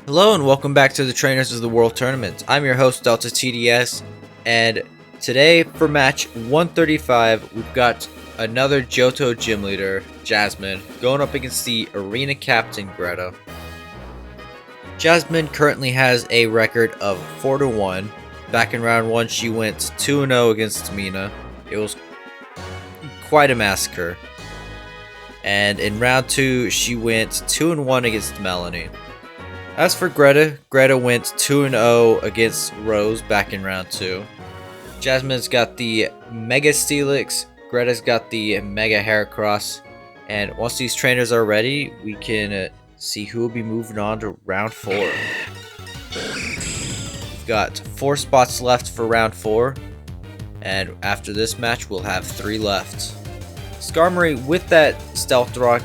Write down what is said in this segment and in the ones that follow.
Hello and welcome back to the Trainers of the World Tournament. I'm your host DeltaTDS, and today for match 135 we've got another Johto gym leader, Jasmine, going up against the arena captain Greta. Jasmine currently has a record of 4-1. Back in round 1 she went 2-0 against Mina. It was quite a massacre. And in round 2 she went 2-1 against Melanie. As for Greta, Greta went 2-0 against Rose back in round 2. Jasmine's got the Mega Steelix, Greta's got the Mega Heracross, and once these trainers are ready, we can see who will be moving on to round 4. We've got 4 spots left for round 4, and after this match, we'll have 3 left. Skarmory with that Stealth Rock.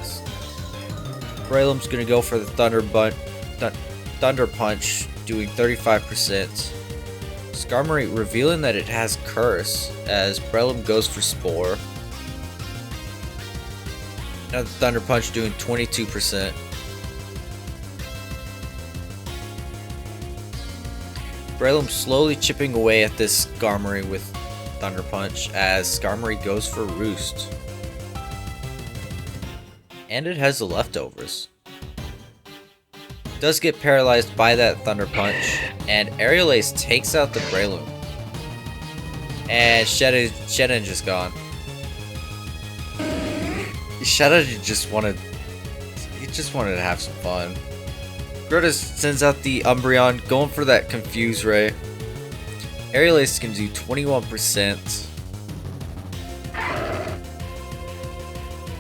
Braylum's going to go for the Thunder Punch, doing 35%. Skarmory revealing that it has Curse, as Breloom goes for Spore. Another Thunder Punch doing 22%. Breloom slowly chipping away at this Skarmory with Thunder Punch, as Skarmory goes for Roost. And it has the leftovers. Does get paralyzed by that Thunder Punch, and Aerial Ace takes out the Breloom. And Shedinja's gone. Shedinja just wanted to have some fun. Greta sends out the Umbreon, going for that Confuse Ray. Aerial Ace can do 21%.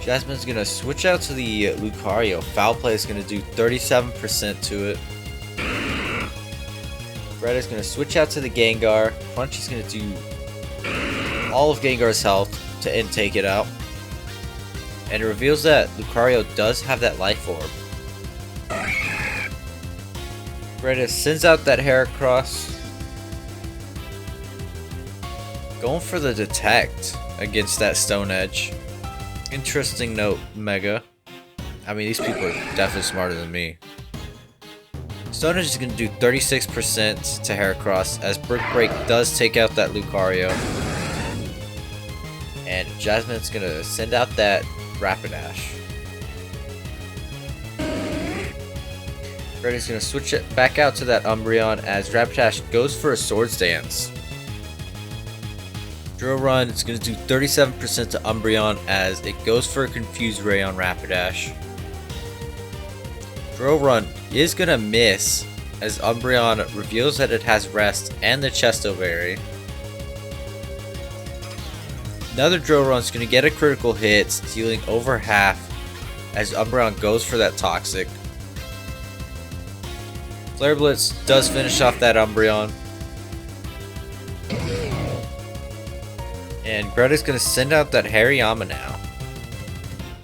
Jasmine's going to switch out to the Lucario. Foul Play is going to do 37% to it. Greta's going to switch out to the Gengar. Punch is going to do all of Gengar's health to take it out. And it reveals that Lucario does have that Life Orb. Greta sends out that Heracross. Going for the Detect against that Stone Edge. Interesting note, Mega. I mean, these people are definitely smarter than me. Stone Edge is going to do 36% to Heracross, as Brick Break does take out that Lucario. And Jasmine's going to send out that Rapidash. Greta's going to switch it back out to that Umbreon, as Rapidash goes for a Swords Dance. Drill Run is going to do 37% to Umbreon, as it goes for a Confuse Ray on Rapidash. Drill Run is going to miss, as Umbreon reveals that it has Rest and the Chesto Berry. Another Drill Run is going to get a critical hit, dealing over half, as Umbreon goes for that Toxic. Flare Blitz does finish off that Umbreon. And Greta's going to send out that Hariyama now.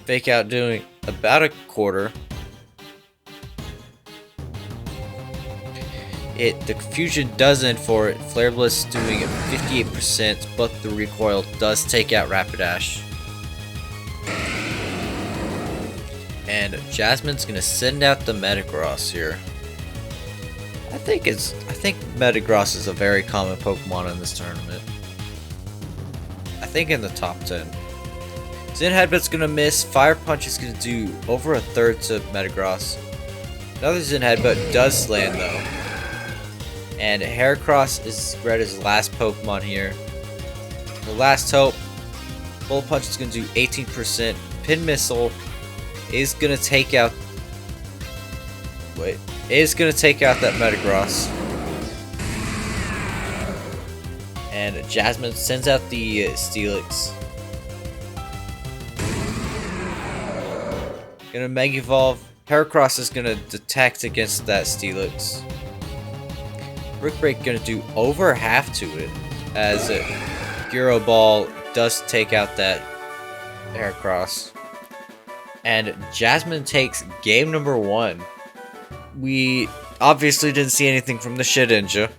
Fake Out doing about a quarter. The confusion does end for it. Flare Blitz doing 58%, but the recoil does take out Rapidash. And Jasmine's going to send out the Metagross here. I think Metagross is a very common Pokemon in this tournament. I think in the top 10. Zen Headbutt's gonna miss. Fire Punch is gonna do over a third to Metagross. Another Zen Headbutt does land though. And Heracross is Greta's last Pokemon here. The last hope. Bullet Punch is gonna do 18%. Pin Missile is gonna take out. Is gonna take out that Metagross. And Jasmine sends out the Steelix. Gonna Mega Evolve. Heracross is gonna detect against that Steelix. Brick Break gonna do over half to it, as Gyro Ball does take out that Heracross. And Jasmine takes game number 1. We obviously didn't see anything from the Shedinja.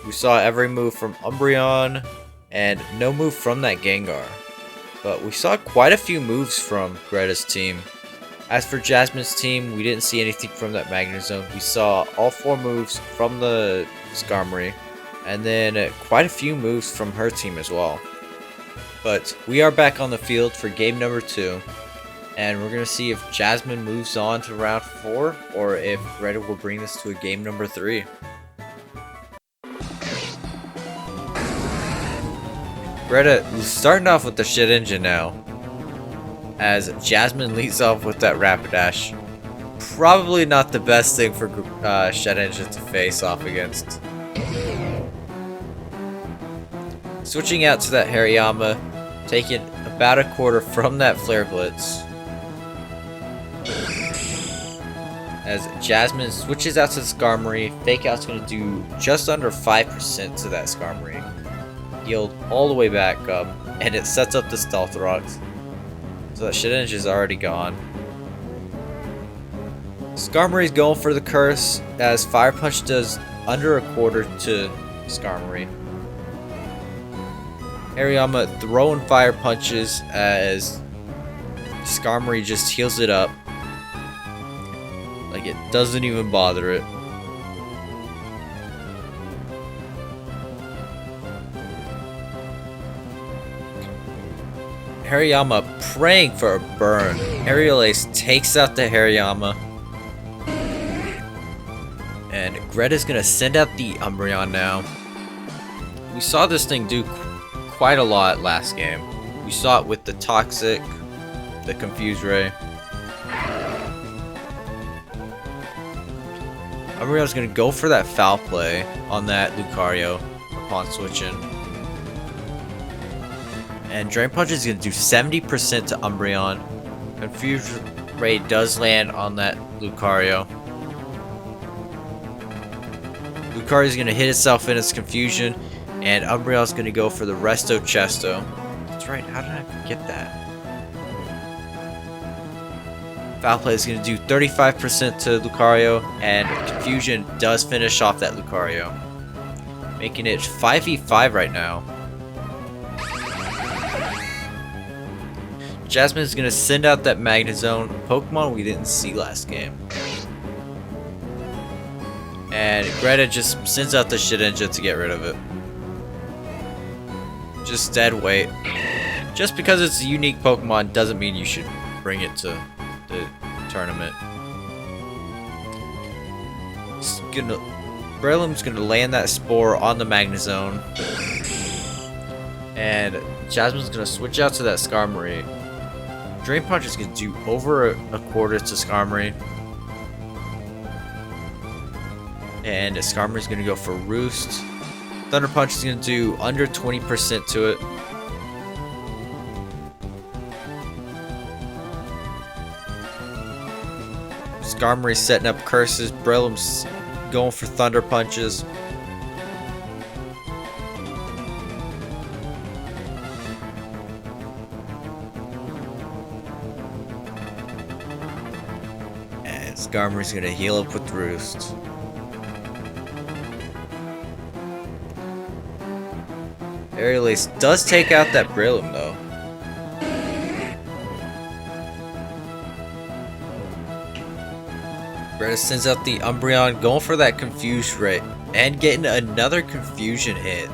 We saw every move from Umbreon, and no move from that Gengar. But we saw quite a few moves from Greta's team. As for Jasmine's team, we didn't see anything from that Magnet Zone. We saw all 4 moves from the Skarmory, and then quite a few moves from her team as well. But we are back on the field for game number 2, and we're going to see if Jasmine moves on to round 4, or if Greta will bring this to a game number 3. Greta starting off with the shit engine now, as Jasmine leads off with that Rapidash. Probably not the best thing for Shed Engine to face off against. Switching out to that Hariyama, taking about a quarter from that Flare Blitz. As Jasmine switches out to the Skarmory, Fake Out's going to do just under 5% to that Skarmory. Healed all the way back up, and it sets up the Stealth Rocks. So that Shit Engine is already gone. Skarmory's going for the curse, as Fire Punch does under a quarter to Skarmory. Hariyama throwing Fire Punches as Skarmory just heals it up. Like it doesn't even bother it. Hariyama praying for a burn. Aerial Ace takes out the Hariyama. And Greta's gonna send out the Umbreon now. We saw this thing do quite a lot last game. We saw it with the Toxic, the Confuse Ray. Umbreon's gonna go for that Foul Play on that Lucario upon switching. And Drain Punch is going to do 70% to Umbreon. Confuse Ray does land on that Lucario. Lucario is going to hit itself in its confusion. And Umbreon is going to go for the Resto Chesto. That's right, how did I forget that? Foul Play is going to do 35% to Lucario. And Confusion does finish off that Lucario, making it 5v5 right now. Jasmine is going to send out that Magnet Zone, a Pokemon we didn't see last game. And Greta just sends out the Shit Engine to get rid of it. Just dead weight. Just because it's a unique Pokemon doesn't mean you should bring it to the tournament. Breloom's going to land that Spore on the Magnet Zone. And Jasmine's going to switch out to that Skarmory. Drain Punch is going to do over a quarter to Skarmory. And Skarmory is going to go for Roost. Thunder Punch is going to do under 20% to it. Skarmory setting up curses. Breloom's going for Thunder Punches. Skarmory's gonna heal up with Roost. Aerial Ace does take out that Breloom though. Greta sends out the Umbreon, going for that Confuse Ray, and getting another Confusion hit.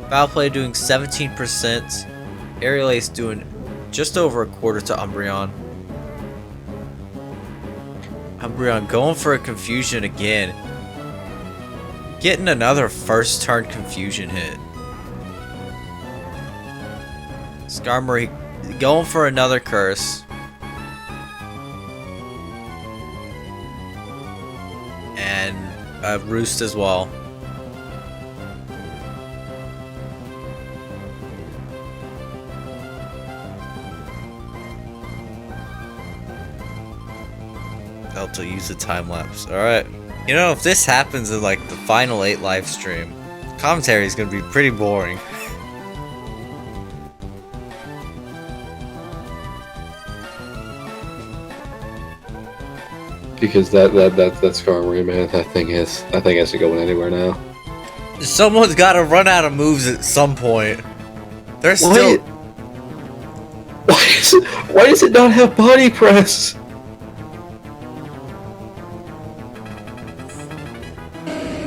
Foul Play doing 17%. Aerial Ace doing just over a quarter to Umbreon. Umbreon going for a Confusion again. Getting another first turn Confusion hit. Skarmory going for another Curse. And a Roost as well. Delta use the time lapse. Alright. You know, if this happens in like the final 8 live stream, commentary is gonna be pretty boring. Because that Skarmory, man, that thing has to go anywhere now. Someone's gotta run out of moves at some point. There's still Why does it not have body press?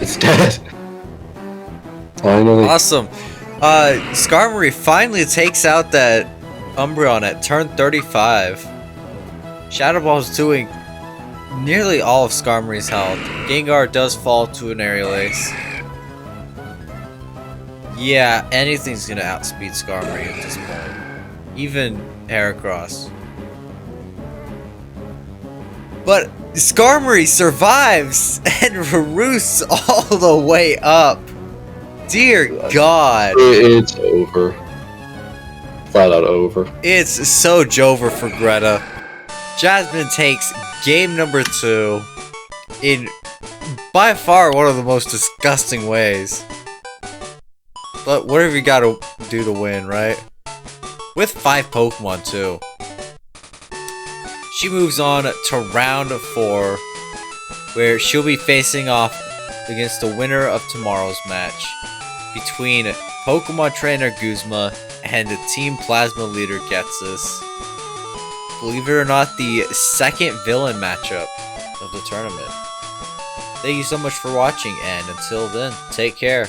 It's dead. Finally. Awesome. Skarmory finally takes out that Umbreon at turn 35. Shadow Ball is doing nearly all of Skarmory's health. Gengar does fall to an Aerial Ace. Yeah, anything's gonna outspeed Skarmory at this point. Even Heracross. But Skarmory survives and roosts all the way up. Dear God. It's over. Flat out over. It's so Jover for Greta. Jasmine takes game number 2 in by far one of the most disgusting ways. But whatever you gotta do to win, right? With 5 Pokemon too. She moves on to round 4, where she'll be facing off against the winner of tomorrow's match between Pokemon Trainer Guzma and Team Plasma leader Getsus. Believe it or not, the second villain matchup of the tournament. Thank you so much for watching, and until then, take care.